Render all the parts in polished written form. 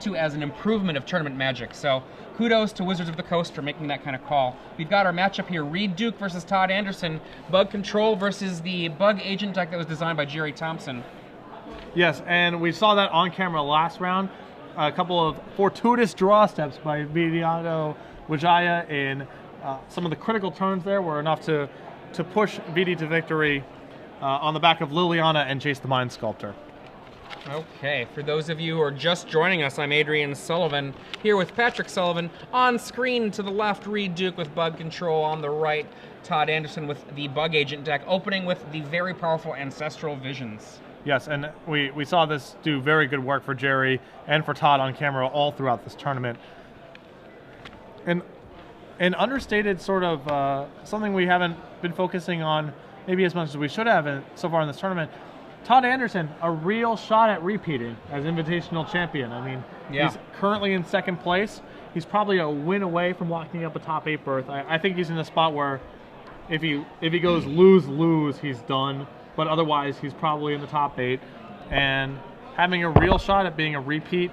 to as an improvement of tournament Magic. So kudos to Wizards of the Coast for making that kind of call. We've got our matchup here, Reid Duke versus Todd Anderson, Bug Control versus the Bug Agent deck that was designed by Jerry Thompson. Yes, and we saw that on camera last round. A couple of fortuitous draw steps by Vidiato Wijaya in some of the critical turns there were enough to push Vidi to victory on the back of Liliana and Chase the Mind Sculptor. Okay, for those of you who are just joining us, I'm Adrian Sullivan, here with Patrick Sullivan. On screen to the left, Reid Duke with Bug Control. On the right, Todd Anderson with the Bug Agent deck, opening with the very powerful Ancestral Visions. Yes, and we saw this do very good work for Jerry and for Todd on camera all throughout this tournament. And an understated sort of something we haven't been focusing on maybe as much as we should have so far in this tournament, Todd Anderson, a real shot at repeating as Invitational Champion. I mean, he's currently in second place. He's probably a win away from locking up a top 8 berth. I think he's in a spot where if he goes lose, he's done. But otherwise, he's probably in the top 8. And having a real shot at being a repeat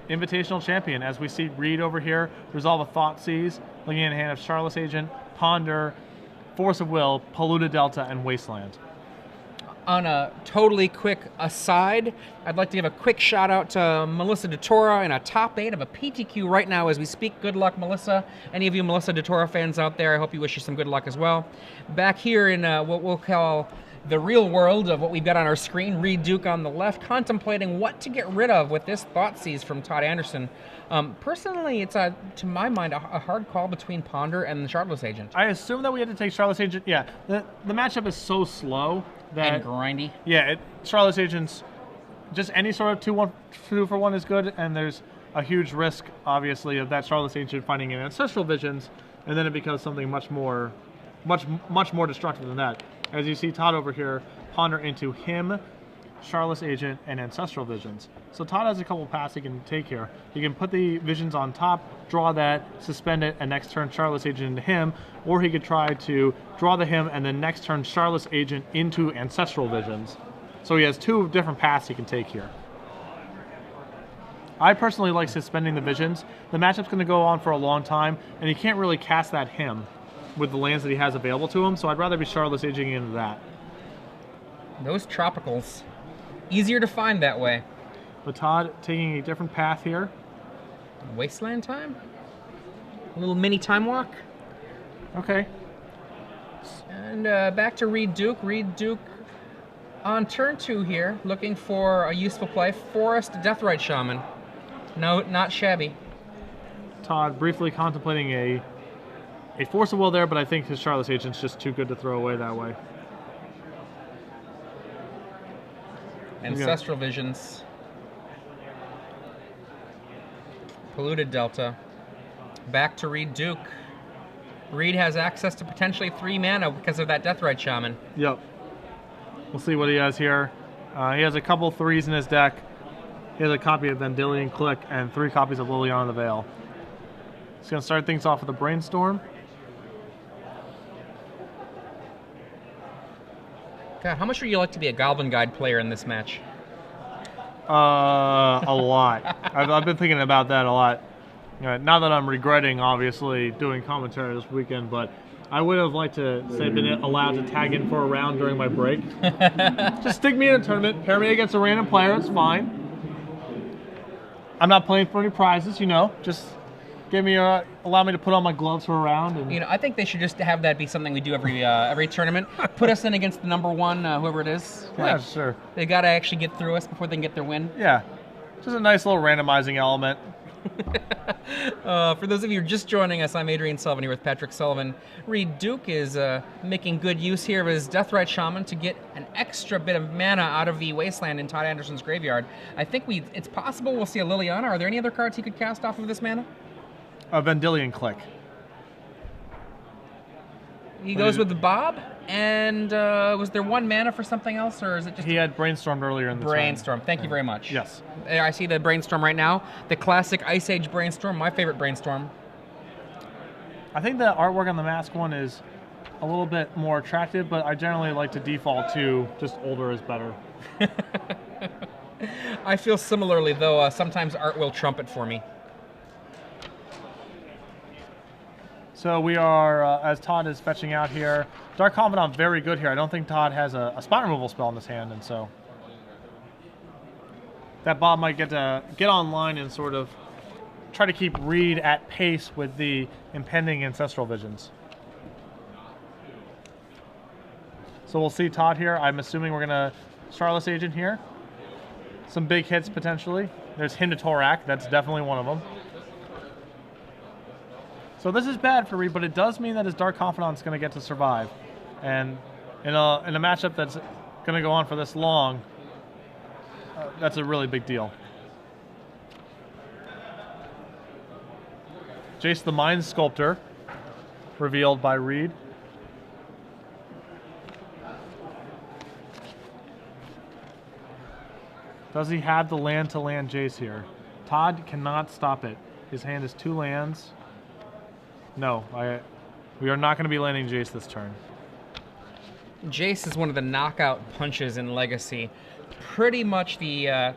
Invitational Champion, as we see Reid over here, resolve a Thoughtseize, looking in the hand of Charlotte's Agent, Ponder, Force of Will, Polluted Delta, and Wasteland. On a totally quick aside, I'd like to give a quick shout out to Melissa DeTora in a top 8 of a PTQ right now as we speak. Good luck, Melissa. Any of you Melissa DeTora fans out there, I hope you wish you some good luck as well. Back here in what we'll call the real world of what we've got on our screen, Reid Duke on the left, contemplating what to get rid of with this Thoughtseize from Todd Anderson. Personally, it's, to my mind, a hard call between Ponder and the Charlotte's Agent. I assume that we had to take Charlotte's Agent. Yeah, the matchup is so slow. And grindy. Yeah, Charlotte's Agent's just any sort of 2 for 1 is good, and there's a huge risk, obviously, of that Charlotte's Agent finding an Ancestral Visions, and then it becomes something much more destructive than that. As you see Todd over here, Ponder into him, Charlotte's Agent, and Ancestral Visions. So Todd has a couple paths he can take here. He can put the Visions on top, draw that, suspend it, and next turn Charlotte's Agent into him, or he could try to draw the him and then next turn Charlotte's Agent into Ancestral Visions. So he has 2 different paths he can take here. I personally like suspending the Visions. The matchup's going to go on for a long time, and he can't really cast that him with the lands that he has available to him, so I'd rather be Charlotte's Agent into that. Those tropicals. Easier to find that way. But Todd taking a different path here. Wasteland time? A little mini time walk? Okay. And back to Reid Duke. Reid Duke on turn 2 here, looking for a useful play. Forest Deathrite Shaman. No, not shabby. Todd briefly contemplating a Force of Will there, but I think his Charlotte's Agent's just too good to throw away that way. Ancestral Visions. Polluted Delta. Back to Reid Duke. Reid has access to potentially 3 mana because of that Deathrite Shaman. Yep. We'll see what he has here. He has a couple 3s in his deck. He has a copy of Vendilion Click and 3 copies of Liliana the Veil. He's going to start things off with a Brainstorm. God, how much would you like to be a Goblin Guide player in this match? A lot. I've been thinking about that a lot. Not that I'm regretting, obviously, doing commentary this weekend, but I would have liked to say been allowed to tag in for a round during my break. Just stick me in a tournament, pair me against a random player, it's fine. I'm not playing for any prizes, just allow me to put on my gloves for a round. And I think they should just have that be something we do every tournament. Put us in against the number 1, whoever it is. Yeah, sure. They got to actually get through us before they can get their win. Yeah, just a nice little randomizing element. For those of you who are just joining us, I'm Adrian Sullivan here with Patrick Sullivan. Reid Duke is making good use here of his Deathrite Shaman to get an extra bit of mana out of the Wasteland in Todd Anderson's graveyard. I think it's possible we'll see a Liliana. Are there any other cards he could cast off of this mana? A Vendilion Click. He goes with the Bob, and was there 1 mana for something else, or is it just... He had Brainstormed earlier in the Brainstorm. Thank you very much. Yes. I see the Brainstorm right now. The classic Ice Age Brainstorm, my favorite Brainstorm. I think the artwork on the mask one is a little bit more attractive, but I generally like to default to just older is better. I feel similarly, though. Sometimes art will trump it for me. So we are, as Todd is fetching out here, Dark Confidant very good here. I don't think Todd has a spot removal spell in his hand, and so that Bob might get online and sort of try to keep Reid at pace with the impending Ancestral Visions. So we'll see Todd here. I'm assuming we're going to Starless Agent here. Some big hits potentially. There's Hymn to Torak. That's definitely one of them. So this is bad for Reid, but it does mean that his Dark Confidant's going to get to survive. And in a matchup that's going to go on for this long, that's a really big deal. Jace the Mind Sculptor, revealed by Reid. Does he have the land-to-land Jace here? Todd cannot stop it. His hand is 2 lands. No, we are not going to be landing Jace this turn. Jace is one of the knockout punches in Legacy. Pretty much the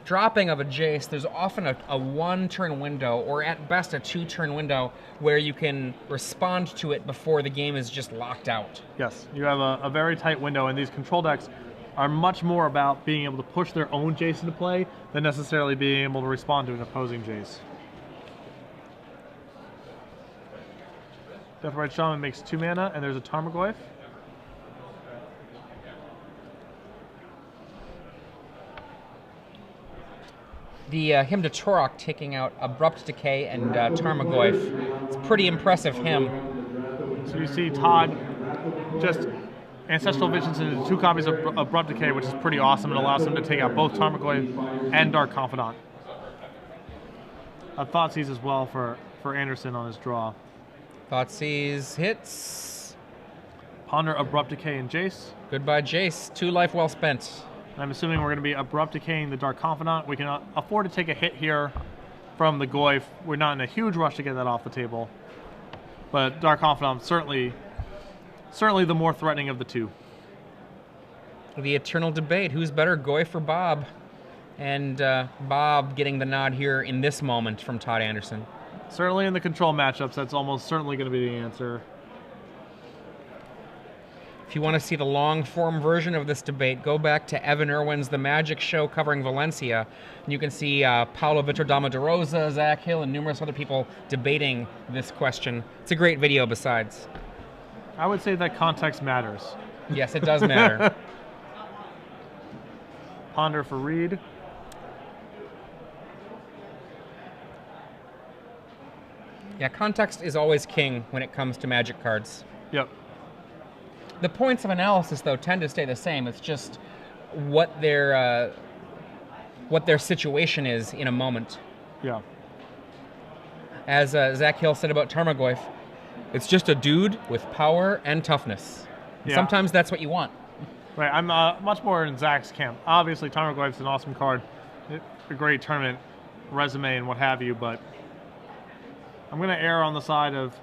dropping of a Jace, there's often a 1-turn window, or at best a 2-turn window, where you can respond to it before the game is just locked out. Yes, you have a very tight window, and these control decks are much more about being able to push their own Jace into play than necessarily being able to respond to an opposing Jace. Deathrite Shaman makes 2 mana, and there's a Tarmogoyf. The Hymn to Torak taking out Abrupt Decay and Tarmogoyf. It's pretty impressive hymn. So you see Todd just Ancestral Visions into 2 copies of Abrupt Decay, which is pretty awesome. It allows him to take out both Tarmogoyf and Dark Confidant. A Thoughtseize as well for Anderson on his draw. Thoughtseize hits. Ponder Abrupt Decay and Jace. Goodbye, Jace. 2 life well spent. I'm assuming we're going to be Abrupt Decaying the Dark Confidant. We can afford to take a hit here from the Goyf. We're not in a huge rush to get that off the table. But Dark Confidant certainly the more threatening of the 2. The eternal debate, who's better, Goyf or Bob? And Bob getting the nod here in this moment from Todd Anderson. Certainly in the control matchups, that's almost certainly going to be the answer. If you want to see the long-form version of this debate, go back to Evan Irwin's The Magic Show covering Valencia. And you can see Paulo Vitor Dama de Rosa, Zach Hill, and numerous other people debating this question. It's a great video besides. I would say that context matters. Yes, it does matter. Ponder for Reid. Yeah, context is always king when it comes to Magic cards. Yep. The points of analysis, though, tend to stay the same. It's just what their situation is in a moment. Yeah. As Zach Hill said about Tarmogoyf, it's just a dude with power and toughness. Yeah. Sometimes that's what you want. Right, I'm much more in Zach's camp. Obviously, Tarmogoyf's an awesome card, a great tournament resume and what have you, but I'm going to err on the side of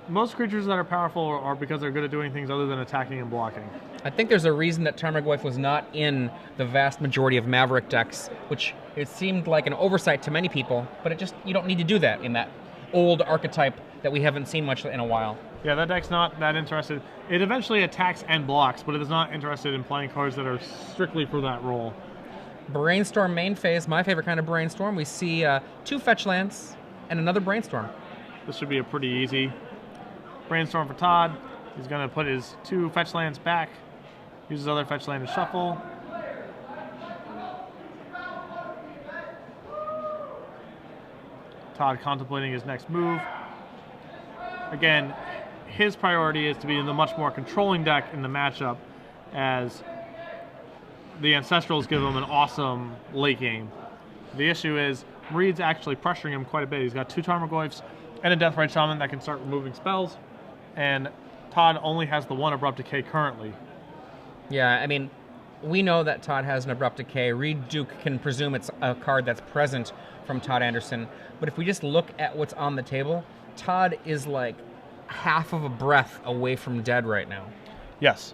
most creatures that are powerful are because they're good at doing things other than attacking and blocking. I think there's a reason that Tarmogoyf was not in the vast majority of Maverick decks, which it seemed like an oversight to many people, but you don't need to do that in that old archetype that we haven't seen much in a while. Yeah, that deck's not that interested. It eventually attacks and blocks, but it is not interested in playing cards that are strictly for that role. Brainstorm main phase, my favorite kind of brainstorm. We see 2 fetch lands and another brainstorm. This should be a pretty easy brainstorm for Todd. He's going to put his 2 fetch lands back, use his other fetch land to shuffle. Todd contemplating his next move. Again, his priority is to be in the much more controlling deck in the matchup, as the Ancestrals give him an awesome late game. The issue is Reid's actually pressuring him quite a bit. He's got 2 Tarmogoyfs and a Deathrite Shaman that can start removing spells, and Todd only has the 1 Abrupt Decay currently. Yeah, I mean, we know that Todd has an Abrupt Decay. Reid Duke can presume it's a card that's present from Todd Anderson, but if we just look at what's on the table, Todd is like half of a breath away from dead right now. Yes.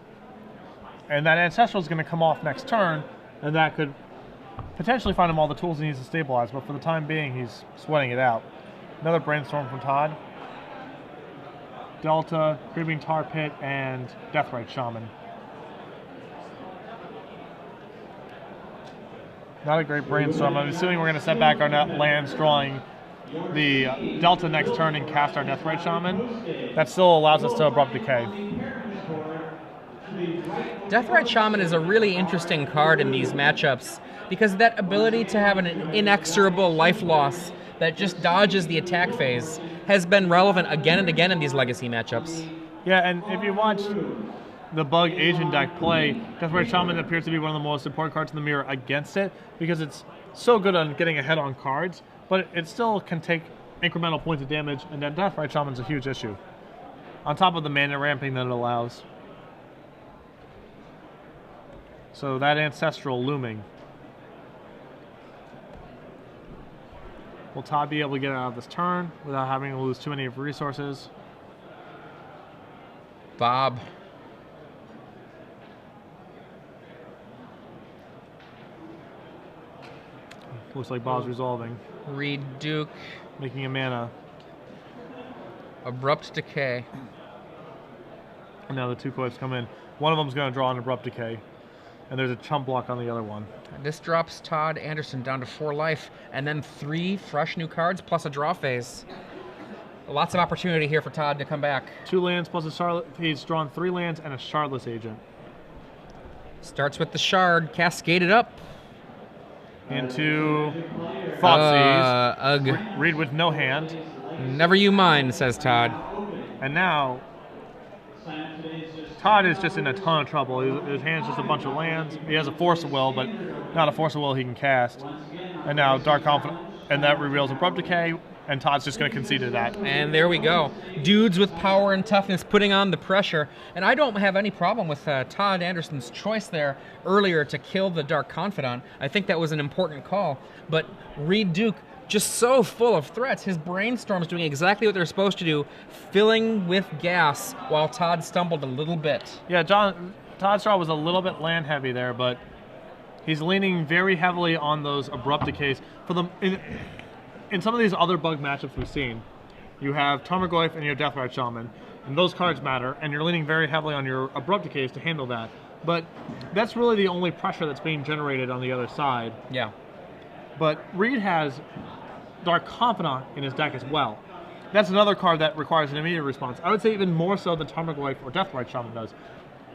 And that Ancestral is going to come off next turn, and that could potentially find him all the tools he needs to stabilize, but for the time being, he's sweating it out. Another Brainstorm from Todd. Delta, Creeping Tar Pit, and Deathrite Shaman. Not a great Brainstorm. I'm assuming we're going to set back our lands, drawing the Delta next turn and cast our Deathrite Shaman. That still allows us to Abrupt Decay. Deathrite Shaman is a really interesting card in these matchups because that ability to have an inexorable life loss that just dodges the attack phase has been relevant again and again in these Legacy matchups. Yeah, and if you watch the Bug Agent deck play, Deathrite Shaman appears to be one of the most important cards in the mirror against it because it's so good on getting ahead on cards, but it still can take incremental points of damage, and then Deathrite Shaman's a huge issue. On top of the mana ramping that it allows. So that Ancestral looming. Will Todd be able to get out of this turn without having to lose too many resources? Bob. Looks like Bob's resolving. Reid Duke. Making a mana. Abrupt Decay. And now the 2 coins come in. One of them's going to draw an Abrupt Decay. And there's a chump block on the other one. This drops Todd Anderson down to 4 life, and then 3 fresh new cards plus a draw phase. Lots of opportunity here for Todd to come back. 2 lands plus a Charlotte. He's drawn 3 lands and a Shardless Agent. Starts with the Shard, cascaded up. Into Thoughtseize. Reid with no hand. Never you mind, says Todd. And now Todd is just in a ton of trouble. His hand's just a bunch of lands. He has a Force of Will, but not a Force of Will he can cast. And now Dark Confidence, and that reveals Abrupt Decay, and Todd's just going to concede to that. And there we go. Dudes with power and toughness putting on the pressure. And I don't have any problem with Todd Anderson's choice there earlier to kill the Dark Confidant. I think that was an important call. But Reid Duke, just so full of threats. His Brainstorm's doing exactly what they're supposed to do, filling with gas while Todd stumbled a little bit. Yeah, Todd's draw was a little bit land heavy there, but he's leaning very heavily on those Abrupt Decays. In some of these other Bug matchups we've seen, you have Tarmogoyf and your Deathrite Shaman, and those cards matter, and you're leaning very heavily on your Abrupt Decays to handle that. But that's really the only pressure that's being generated on the other side. Yeah. But Reid has Dark Confidant in his deck as well. That's another card that requires an immediate response. I would say even more so than Tarmogoyf or Deathrite Shaman does,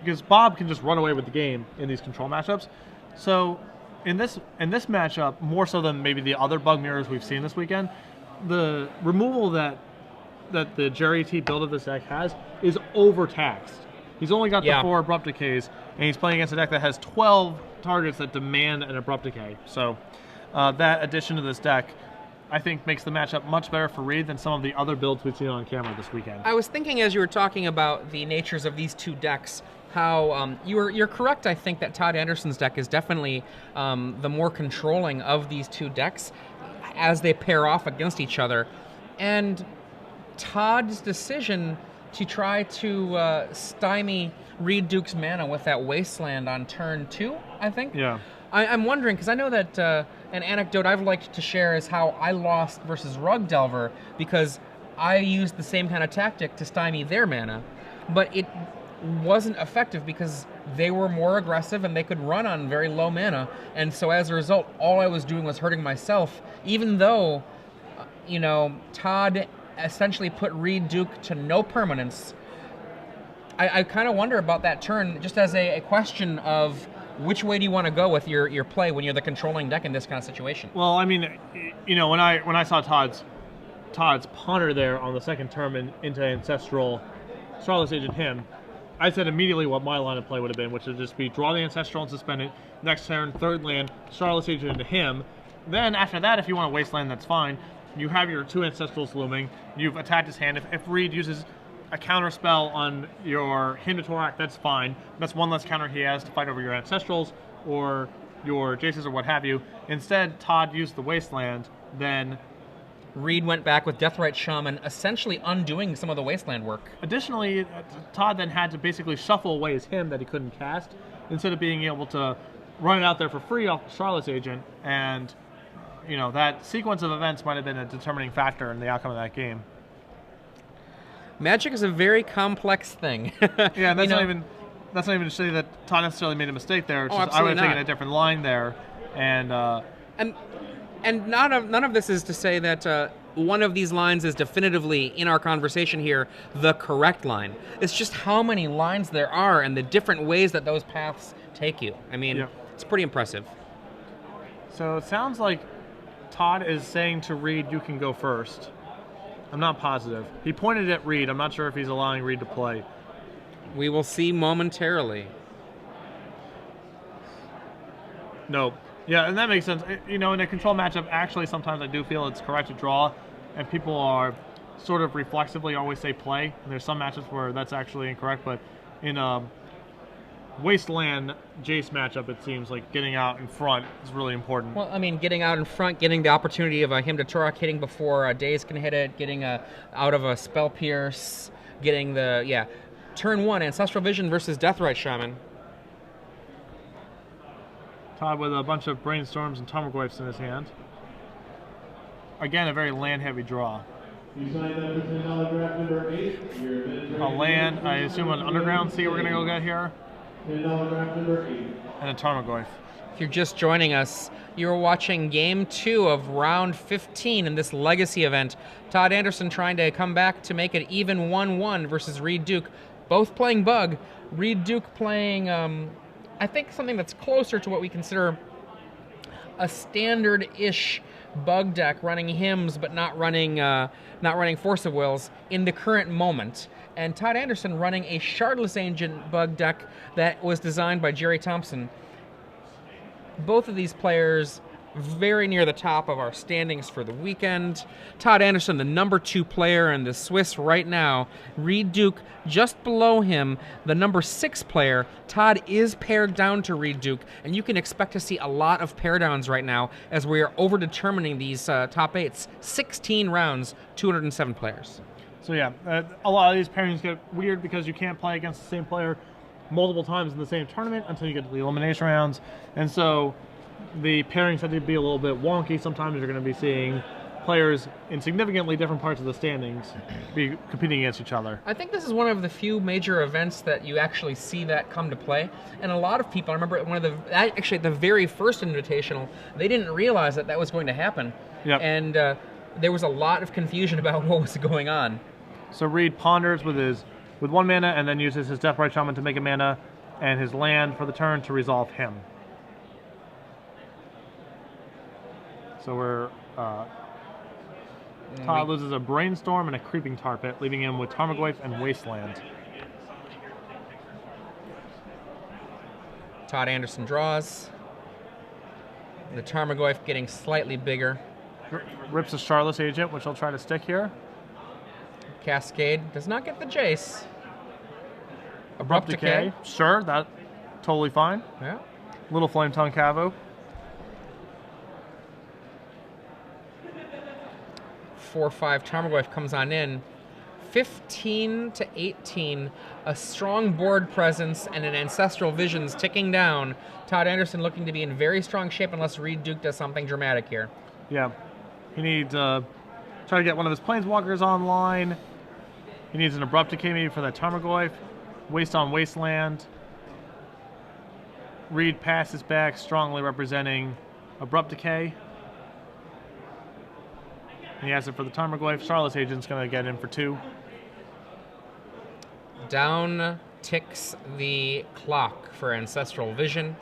because Bob can just run away with the game in these control matchups. So in this matchup, more so than maybe the other Bug mirrors we've seen this weekend, the removal that the Jerry T build of this deck has is overtaxed. He's only got the 4 Abrupt Decays, and he's playing against a deck that has 12 targets that demand an Abrupt Decay. So that addition to this deck, I think, makes the matchup much better for Reid than some of the other builds we've seen on camera this weekend. I was thinking as you were talking about the natures of these 2 decks, how you're correct. I think that Todd Anderson's deck is definitely the more controlling of these 2 decks as they pair off against each other. And Todd's decision to try to stymie Reid Duke's mana with that Wasteland on turn 2, I think. Yeah. I'm wondering, because I know that an anecdote I've liked to share is how I lost versus Rug Delver because I used the same kind of tactic to stymie their mana, but it wasn't effective because they were more aggressive and they could run on very low mana, and so as a result, all I was doing was hurting myself, even though, Todd essentially put Reid Duke to no permanence. I kind of wonder about that turn, just as a question of which way do you want to go with your play when you're the controlling deck in this kind of situation? Well, I mean, when I saw Todd's punter there on the second turn into Ancestral, Shardless Agent him, I said immediately what my line of play would have been, which would just be draw the Ancestral and suspend it. Next turn, 3rd land, Shardless Agent into him. Then after that, if you want to Wasteland, that's fine. You have your 2 Ancestrals looming. You've attacked his hand. If Reid uses a counter spell on your Hymn to Torak, that's fine. That's one less counter he has to fight over your Ancestrals or your Jaces or what have you. Instead, Todd used the Wasteland, then Reid went back with Deathrite Shaman, essentially undoing some of the Wasteland work. Additionally, Todd then had to basically shuffle away his Hymn that he couldn't cast, instead of being able to run it out there for free off Charlotte's Agent, and you know, that sequence of events might have been a determining factor in the outcome of that game. Magic is a very complex thing. Yeah, and that's not even to say that Todd necessarily made a mistake there. It's just, I would have taken a different line there, and none of this is to say that one of these lines is definitively, in our conversation here, the correct line. It's just how many lines there are and the different ways that those paths take you. I mean, It's pretty impressive. So it sounds like Todd is saying to Reid, you can go first. I'm not positive. He pointed at Reid. I'm not sure if he's allowing Reid to play. We will see momentarily. No. Yeah, and that makes sense. You know, in a control matchup, actually, sometimes I do feel it's correct to draw, and people are sort of reflexively always say play. And there's some matchups where that's actually incorrect, but in a Wasteland Jace matchup, it seems like getting out in front is really important. Well, I mean, getting out in front, getting the opportunity of him to Turok hitting before Daze can hit it, getting out of a Spell Pierce, getting the, turn 1, Ancestral Vision versus Deathrite Shaman. Todd with a bunch of Brainstorms and Tarmogoyfs in his hand. Again, a very land-heavy draw. You signed up for $10 draft number 8. A land, I assume an Underground Sea we're going to go get here. $10 draft number 8. And a Tarmogoyf. If you're just joining us, you're watching Game 2 of Round 15 in this Legacy event. Todd Anderson trying to come back to make it even 1-1 versus Reid Duke. Both playing Bug. Reid Duke playing, I think, something that's closer to what we consider a standard-ish Bug deck, running Hymns but not running Force of Wills in the current moment. And Todd Anderson running a Shardless Agent Bug deck that was designed by Jerry Thompson. Both of these players very near the top of our standings for the weekend. Todd Anderson, the number 2 player in the Swiss right now. Reid Duke just below him, the number 6 player. Todd is paired down to Reid Duke, and you can expect to see a lot of pair downs right now as we are over-determining these top 8s. 16 rounds, 207 players. So yeah, a lot of these pairings get weird because you can't play against the same player multiple times in the same tournament until you get to the elimination rounds. And so the pairings have to be a little bit wonky. Sometimes you're going to be seeing players in significantly different parts of the standings be competing against each other. I think this is one of the few major events that you actually see that come to play. And a lot of people, I remember actually at the very first Invitational, they didn't realize that that was going to happen. Yep. And there was a lot of confusion about what was going on. So Reid ponders with 1 mana and then uses his Deathrite Shaman to make a mana and his land for the turn to resolve him. So we're Todd loses a Brainstorm and a Creeping Tar Pit, leaving him with Tarmogoyf and Wasteland. Todd Anderson draws. The Tarmogoyf getting slightly bigger. Rips a Shardless Agent, which he'll try to stick here. Cascade does not get the Jace. Abrupt Decay. Sure, that totally fine. Yeah. Little Flame Tongue Cavu. 4/5 Tarmogoyf comes on in. 15 to 18, a strong board presence and an Ancestral Visions ticking down. Todd Anderson looking to be in very strong shape unless Reid Duke does something dramatic here. Yeah, he needs try to get one of his Planeswalkers online. He needs an Abrupt Decay maybe for that Tarmogoyf. Waste on Wasteland. Reid passes back, strongly representing Abrupt Decay. He has it for the Tarmogoyf. Shardless Agent's going to get in for 2. Down ticks the clock for Ancestral Vision.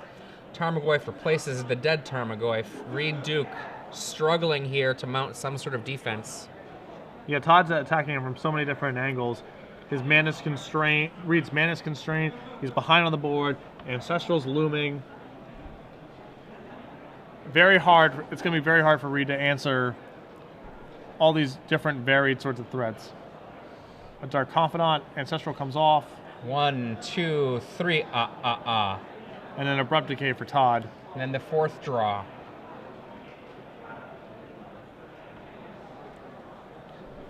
Tarmogoyf replaces the dead Tarmogoyf. Reid Duke struggling here to mount some sort of defense. Yeah, Todd's attacking him from so many different angles. His mana's constrained. Reid's mana's constrained. He's behind on the board. Ancestral's looming. Very hard. It's going to be very hard for Reid to answer all these different varied sorts of threats. A Dark Confidant. Ancestral comes off. 1, 2, 3. And And then Abrupt Decay for Todd. then the 4th draw.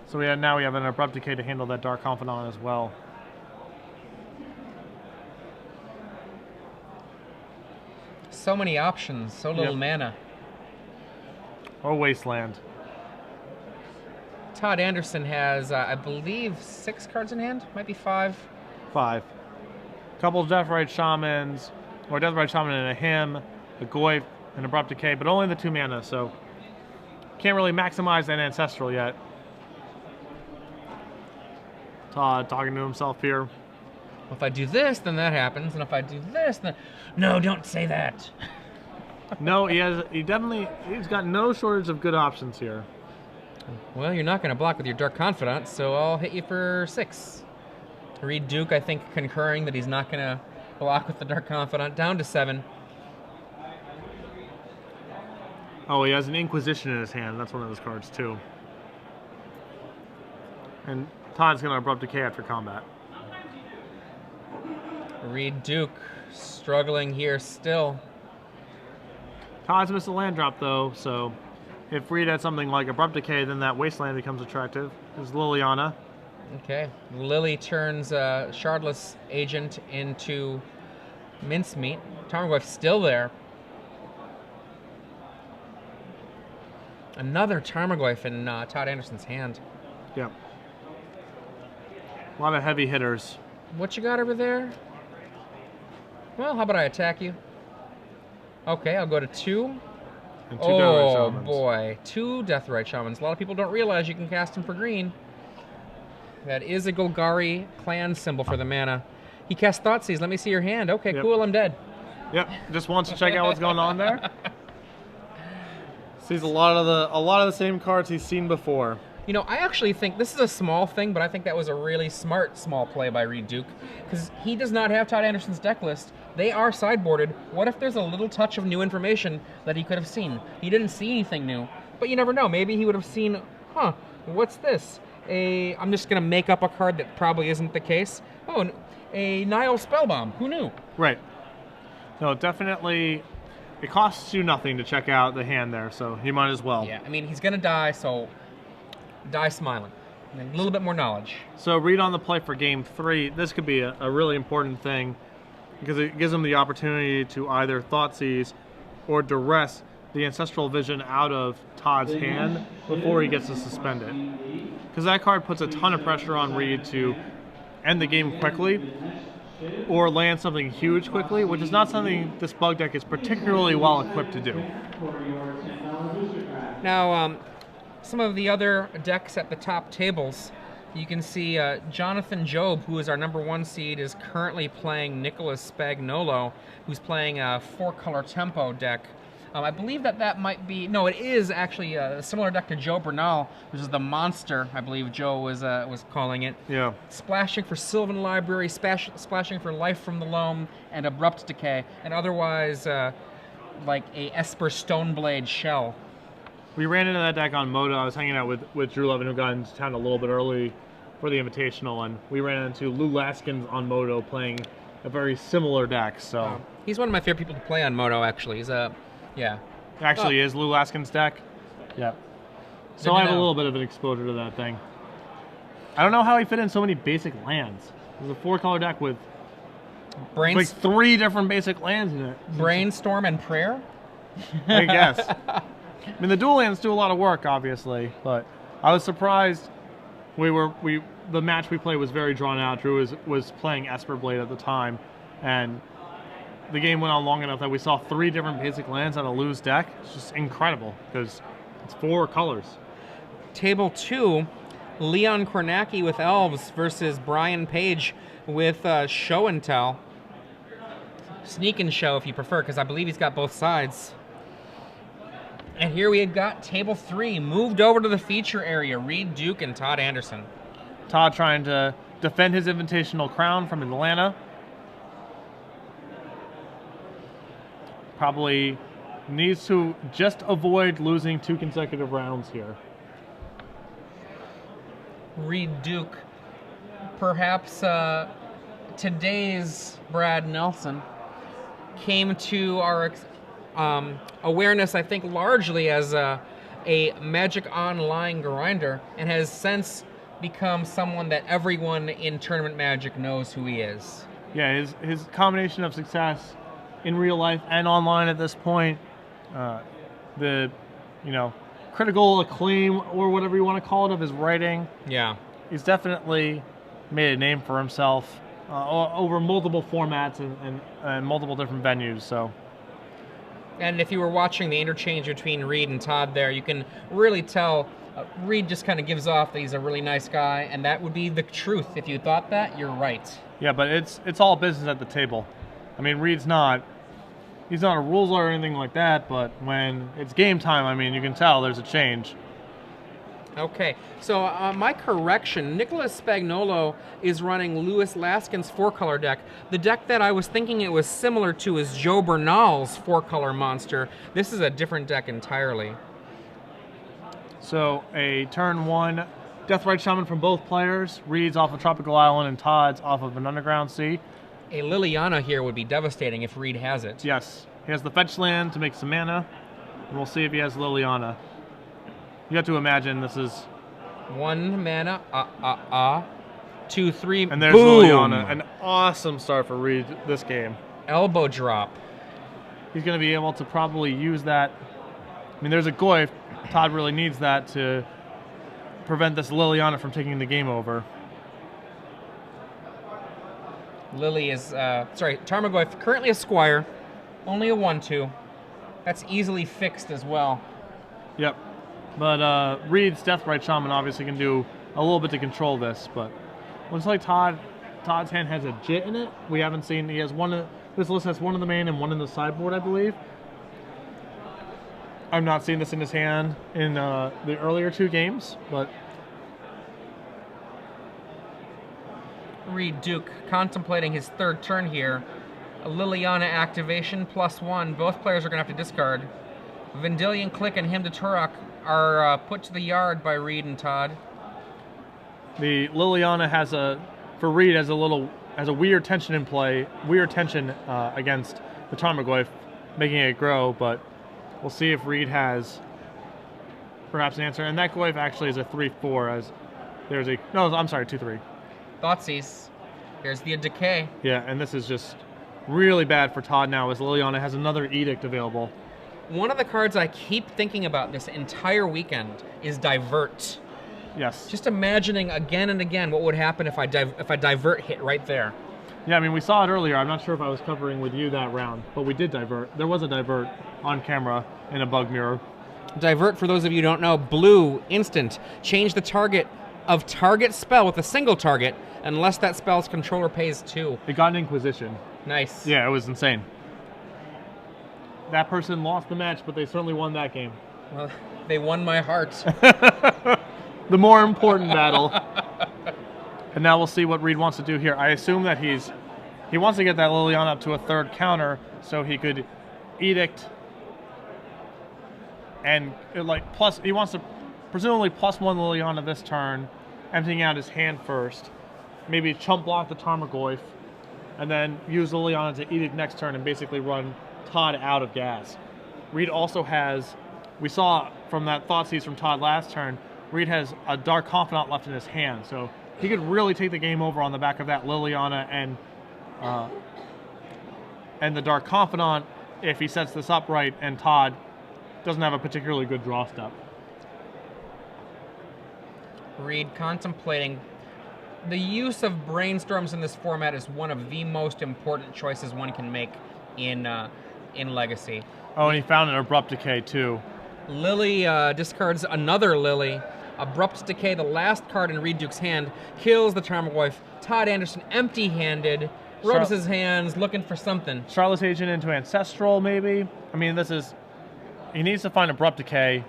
So now we have an Abrupt Decay to handle that Dark Confidant as well. So many options, so little mana. Or Wasteland. Todd Anderson has, I believe, 6 cards in hand. Might be 5. 5. Couple of Deathrite Shamans, or Deathrite Shaman and a Hymn, a Goyf, and Abrupt Decay, but only the 2 mana, so can't really maximize that Ancestral yet. Todd talking to himself here. Well, if I do this, then that happens, and if I do this, then... No, don't say that. No, he's got no shortage of good options here. Well, you're not going to block with your Dark Confidant, so I'll hit you for 6. Reid Duke, I think, concurring that he's not going to block with the Dark Confidant, down to 7. Oh, he has an Inquisition in his hand. That's one of his cards, too. And Todd's going to Abrupt Decay after combat. Reid Duke struggling here still. Todd's missed a land drop, though, so if Reid had something like Abrupt Decay, then that Wasteland becomes attractive. There's Liliana. Okay. Lily turns Shardless Agent into Mincemeat. Tarmogoyf's still there. Another Tarmogoyf in Todd Anderson's hand. Yep. A lot of heavy hitters. What you got over there? Well, how about I attack you? Okay, I'll go to 2. And 2 Deathrite Oh Shamans. boy, 2 Deathrite Shamans. A lot of people don't realize you can cast them for green. That is a Golgari clan symbol for the mana. He cast Thoughtseize. Let me see your hand. Okay, Yep. cool, I'm dead. Yep, just wants to check out what's going on there. Sees a lot of the same cards he's seen before. You know, I actually think this is a small thing, but I think that was a really smart small play by Reid Duke, because he does not have Todd Anderson's deck list. They are sideboarded. What if there's a little touch of new information that he could have seen? He didn't see anything new, but you never know. Maybe he would have seen, what's this? I'm just going to make up a card that probably isn't the case. Oh, a Nile Spellbomb. Who knew? Right. No, definitely, it costs you nothing to check out the hand there, so you might as well. Yeah, I mean, he's going to die, so die smiling. And a little bit more knowledge. So Reid on the play for game 3. This could be a really important thing because it gives him the opportunity to either Thoughtseize or duress the Ancestral Vision out of Todd's hand before he gets to suspend it. Because that card puts a ton of pressure on Reid to end the game quickly or land something huge quickly, which is not something this bug deck is particularly well equipped to do. Now, some of the other decks at the top tables, you can see Jonathan Job, who is our #1 seed, is currently playing Nicholas Spagnolo, who's playing a 4-color tempo deck. I believe that might be... No, it is actually a similar deck to Joe Bernal, which is the Monster, I believe Joe was calling it. Yeah. Splashing for Sylvan Library, splashing for Life from the Loam, and Abrupt Decay, and otherwise like a Esper Stoneblade Shell. We ran into that deck on Moto. I was hanging out with Drew Levin, who got into town a little bit early for the Invitational, and we ran into Lou Laskins on Moto playing a very similar deck. So he's one of my favorite people to play on Moto, actually. He's yeah. Actually is Lou Laskin's deck. Yeah. So I have a little bit of an exposure to that thing. I don't know how he fit in so many basic lands. There's a 4-color deck with like 3 different basic lands in it. Brainstorm and Prayer? I guess. I mean, the dual lands do a lot of work, obviously, but I was surprised. The match we played was very drawn out. Drew was playing Esper Blade at the time, and the game went on long enough that we saw 3 different basic lands on a Lou's deck. It's just incredible because it's 4 colors. Table 2, Leon Kornacki with Elves versus Brian Page with Show and Tell. Sneak and Show if you prefer, because I believe he's got both sides. And here we have got Table 3, moved over to the feature area, Reid Duke and Todd Anderson. Todd trying to defend his Invitational crown from Atlanta. Probably needs to just avoid losing 2 consecutive rounds here. Reid Duke, perhaps today's Brad Nelson, came to our awareness, I think, largely as a Magic Online grinder, and has since become someone that everyone in Tournament Magic knows who he is. Yeah, his combination of success in real life and online at this point. The, critical acclaim or whatever you want to call it of his writing. Yeah. He's definitely made a name for himself over multiple formats and multiple different venues. So. And if you were watching the interchange between Reid and Todd there, you can really tell Reid just kind of gives off that he's a really nice guy, and that would be the truth. If you thought that, you're right. Yeah, but it's all business at the table. I mean, Reid's he's not a rules lawyer or anything like that, but when it's game time, I mean, you can tell there's a change. Okay, so my correction, Nicholas Spagnolo is running Louis Laskin's 4-color deck. The deck that I was thinking it was similar to is Joe Bernal's 4-color monster. This is a different deck entirely. So a turn 1 Deathrite Shaman from both players. Reid's off of Tropical Island and Todd's off of an Underground Sea. A Liliana here would be devastating if Reid has it. Yes, he has the fetch land to make some mana, and we'll see if he has Liliana. You have to imagine this is 1 mana, 2, 3, and there's boom! Liliana. An awesome start for Reid this game. Elbow drop. He's going to be able to probably use that. I mean, there's a Goyf. Todd really needs that to prevent this Liliana from taking the game over. Lily is, Tarmogoyf, currently a Squire, only a 1/2. That's easily fixed as well. Yep. But Reid's Deathrite Shaman obviously can do a little bit to control this, but looks like Todd's hand has a Jit in it. We haven't seen, he has this list has 1 in the main and 1 in the sideboard, I believe. I've not seen this in his hand in the earlier 2 games, but Reid Duke contemplating his 3rd turn here. A Liliana activation +1. Both players are going to have to discard. Vendilion Click and Hymn to Turok are put to the yard by Reid and Todd. The Liliana for Reid has a weird tension in play, against the Tarmogoyf, making it grow, but we'll see if Reid has perhaps an answer. And that Goyf actually is a 3/4 as there's a, no, I'm sorry, 2/3. Thoughtseize. Here's the Decay. Yeah, and this is just really bad for Todd now as Liliana has another Edict available. One of the cards I keep thinking about this entire weekend is Divert. Yes. Just imagining again and again what would happen if I Divert hit right there. Yeah, I mean, we saw it earlier. I'm not sure if I was covering with you that round, but we did Divert. There was a Divert on camera in a bug mirror. Divert, for those of you who don't know, blue, instant. Change the target of target spell with a single target unless that spell's controller pays 2. It got an Inquisition. Nice. Yeah, it was insane. That person lost the match, but they certainly won that game. Well, they won my heart. The more important battle. And now we'll see what Reid wants to do here. I assume that he wants to get that Liliana up to a 3rd counter so he could Edict and he wants to presumably +1 Liliana this turn, emptying out his hand first. Maybe chump block the Tarmogoyf, and then use Liliana to Edict next turn and basically run Todd out of gas. Reid also has, we saw from that Thoughtseize from Todd last turn, Reid has a Dark Confidant left in his hand, so he could really take the game over on the back of that Liliana and the Dark Confidant if he sets this up right and Todd doesn't have a particularly good draw step. Reid contemplating. The use of brainstorms in this format is one of the most important choices one can make in Legacy. Oh, and he found an Abrupt Decay too. Lily discards another Lily. Abrupt Decay, the last card in Reid Duke's hand, kills the Tarmogoyf. Todd Anderson, empty-handed, rubs his hands, looking for something. Charlotte's Agent into Ancestral, maybe? I mean, he needs to find Abrupt Decay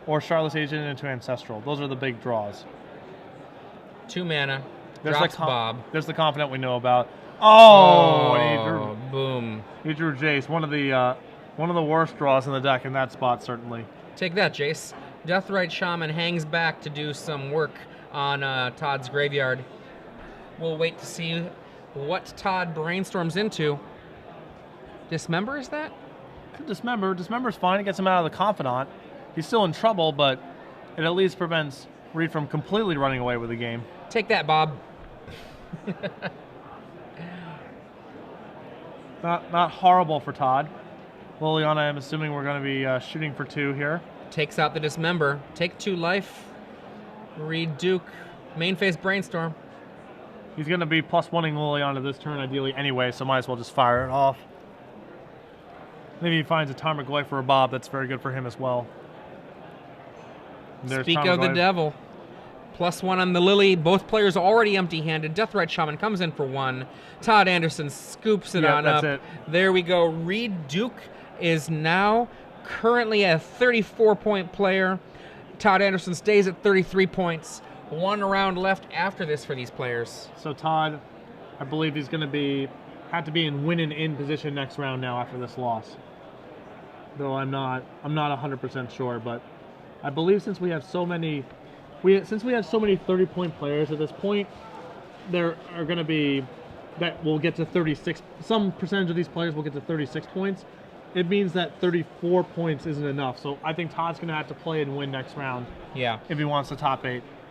or Charlotte's Agent into Ancestral. Those are the big draws. 2 mana. There's Drops Bob. There's the Confidant we know about. Oh, boom. He drew Jace. One of the worst draws in the deck in that spot, certainly. Take that, Jace. Deathrite Shaman hangs back to do some work on Todd's graveyard. We'll wait to see what Todd brainstorms into. Dismember, is that? Dismember. Dismember's fine. It gets him out of the Confidant. He's still in trouble, but it at least prevents Reid from completely running away with the game. Take that, Bob. Not horrible for Todd. Liliana, I'm assuming we're going to be shooting for 2 here. Takes out the Dismember. Take 2 life. Reid Duke. Main phase Brainstorm. He's going to be +1ing Liliana this turn ideally anyway, so might as well just fire it off. Maybe he finds a Tarmogoyf for a Bob. That's very good for him as well. Speak of the devil. +1 on the Lily. Both players already empty-handed. Deathrite Shaman comes in for 1. Todd Anderson scoops it on that's up. it. There we go. Reid Duke is now currently a 34-point player. Todd Anderson stays at 33 points. 1 round left after this for these players. So Todd, I believe he's going to have to be in win-in position next round now after this loss. Though I'm not 100% sure, but I believe since we have so many 30-point players at this point, there are going to be that will get to 36. Some percentage of these players will get to 36 points. It means that 34 points isn't enough. So I think Todd's going to have to play and win next round. Yeah. If he wants the top 8.